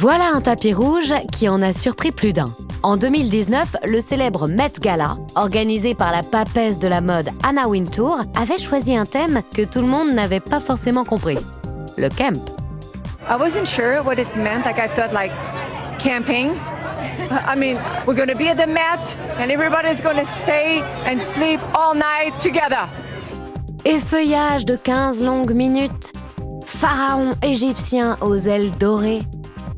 Voilà un tapis rouge qui en a surpris plus d'un. En 2019, le célèbre Met Gala, organisé par la papesse de la mode Anna Wintour, avait choisi un thème que tout le monde n'avait pas forcément compris. Le camp. I wasn't sure what it meant. I thought camping. I mean, we're going to be at the Met and everybody's going to stay and sleep all night together. Effeuillage de 15 longues minutes, pharaon égyptien aux ailes dorées,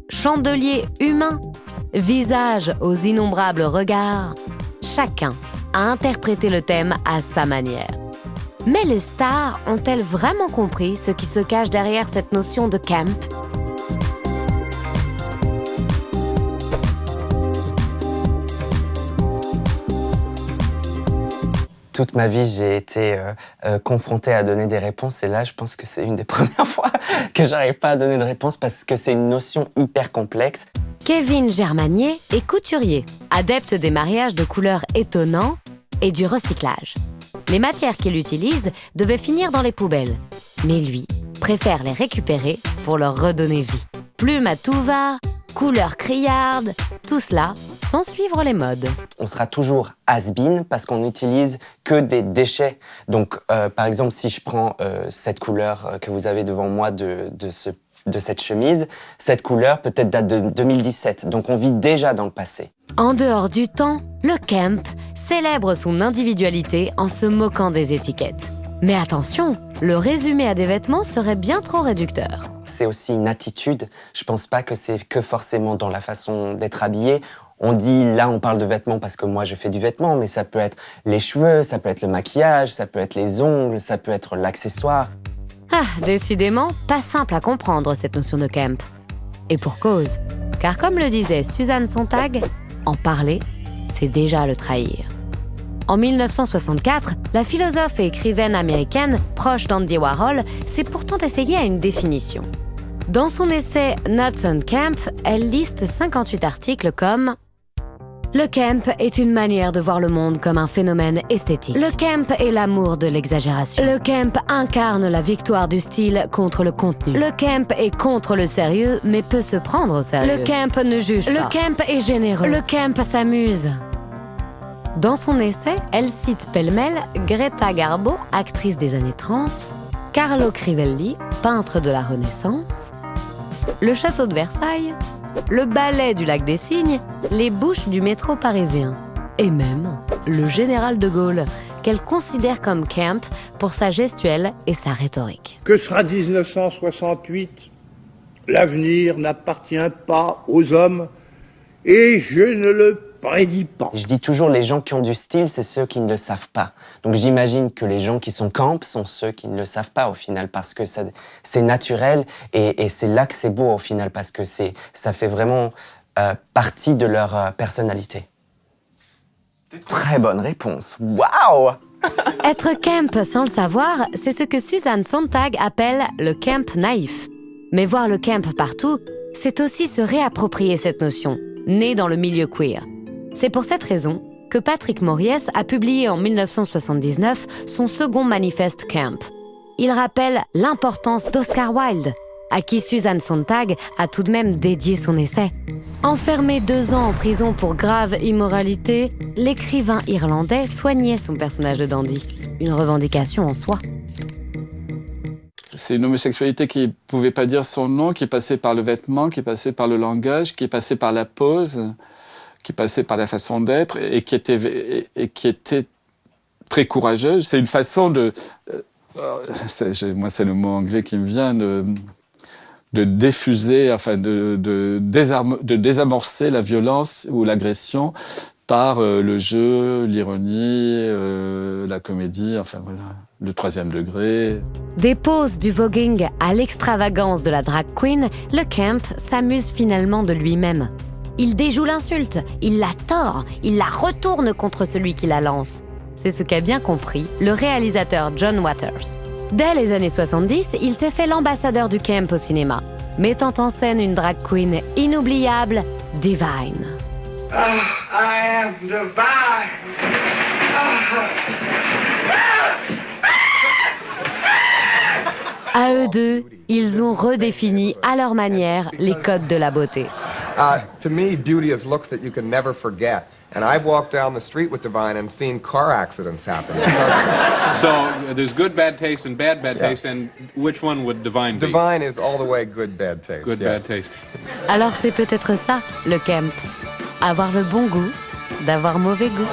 chandelier humain, visage aux innombrables regards, chacun a interprété le thème à sa manière. Mais les stars ont-elles vraiment compris ce qui se cache derrière cette notion de camp ? Toute ma vie, j'ai été confronté à donner des réponses et là, je pense que c'est une des premières fois que j'arrive pas à donner de réponse parce que c'est une notion hyper complexe. Kevin Germanier est couturier, adepte des mariages de couleurs étonnants et du recyclage. Les matières qu'il utilise devaient finir dans les poubelles, mais lui préfère les récupérer pour leur redonner vie. Plume à tout va, couleurs criardes, tout cela sans suivre les modes. On sera toujours has-been parce qu'on n'utilise que des déchets. Donc, par exemple, si je prends cette couleur que vous avez devant moi de cette chemise, cette couleur peut-être date de 2017. Donc, on vit déjà dans le passé. En dehors du temps, le camp célèbre son individualité en se moquant des étiquettes. Mais attention, le résumé à des vêtements serait bien trop réducteur. C'est aussi une attitude. Je pense pas que c'est que forcément dans la façon d'être habillé. On dit, là, on parle de vêtements parce que moi, je fais du vêtement, mais ça peut être les cheveux, ça peut être le maquillage, ça peut être les ongles, ça peut être l'accessoire. Ah, décidément, pas simple à comprendre cette notion de camp. Et pour cause, car comme le disait Susan Sontag, en parler, c'est déjà le trahir. En 1964, la philosophe et écrivaine américaine, proche d'Andy Warhol, s'est pourtant essayée à une définition. Dans son essai Nuts on Camp, elle liste 58 articles comme « Le camp est une manière de voir le monde comme un phénomène esthétique. Le camp est l'amour de l'exagération. Le camp incarne la victoire du style contre le contenu. Le camp est contre le sérieux, mais peut se prendre au sérieux. Le camp ne juge pas. Le camp est généreux. Le camp s'amuse. » Dans son essai, elle cite pêle-mêle Greta Garbo, actrice des années 30, Carlo Crivelli, peintre de la Renaissance, le château de Versailles, le ballet du lac des Cygnes, les bouches du métro parisien, et même le général de Gaulle, qu'elle considère comme camp pour sa gestuelle et sa rhétorique. Que sera 1968 ? L'avenir n'appartient pas aux hommes et je ne le prédis pas. Je dis toujours, les gens qui ont du style, c'est ceux qui ne le savent pas. Donc j'imagine que les gens qui sont camp sont ceux qui ne le savent pas au final, parce que c'est naturel et c'est là que c'est beau au final, parce que ça fait vraiment partie de leur personnalité. Très bonne réponse. Waouh! Être camp sans le savoir, c'est ce que Susan Sontag appelle le camp naïf. Mais voir le camp partout, c'est aussi se réapproprier cette notion, née dans le milieu queer. C'est pour cette raison que Patrick Mauriès a publié en 1979 son second manifeste camp. Il rappelle l'importance d'Oscar Wilde, à qui Susan Sontag a tout de même dédié son essai. Enfermé 2 ans en prison pour grave immoralité, l'écrivain irlandais soignait son personnage de dandy, une revendication en soi. C'est une homosexualité qui ne pouvait pas dire son nom, qui est passée par le vêtement, qui est passée par le langage, qui est passée par la pose, qui est passée par la façon d'être et qui était très courageuse. C'est une façon de... moi, c'est le mot anglais qui me vient, de diffuser, enfin de désamorcer la violence ou l'agression par le jeu, l'ironie, la comédie, enfin voilà, le 3e degré. Des poses du voguing à l'extravagance de la drag queen, le camp s'amuse finalement de lui-même. Il déjoue l'insulte, il la tord, il la retourne contre celui qui la lance. C'est ce qu'a bien compris le réalisateur John Waters. Dès les années 70, il s'est fait l'ambassadeur du camp au cinéma, mettant en scène une drag queen inoubliable, Divine. I am divine. À eux deux, ils ont redéfini à leur manière les codes de la beauté. To me, beauty is looks that you can never forget. And I've walked down the street with Divine and seen car accidents happen. So there's good bad taste and bad taste, and which one would Divine be? Divine is all the way good bad taste. Good bad taste. Alors c'est peut-être ça, le Kemp. Avoir le bon goût d'avoir mauvais goût.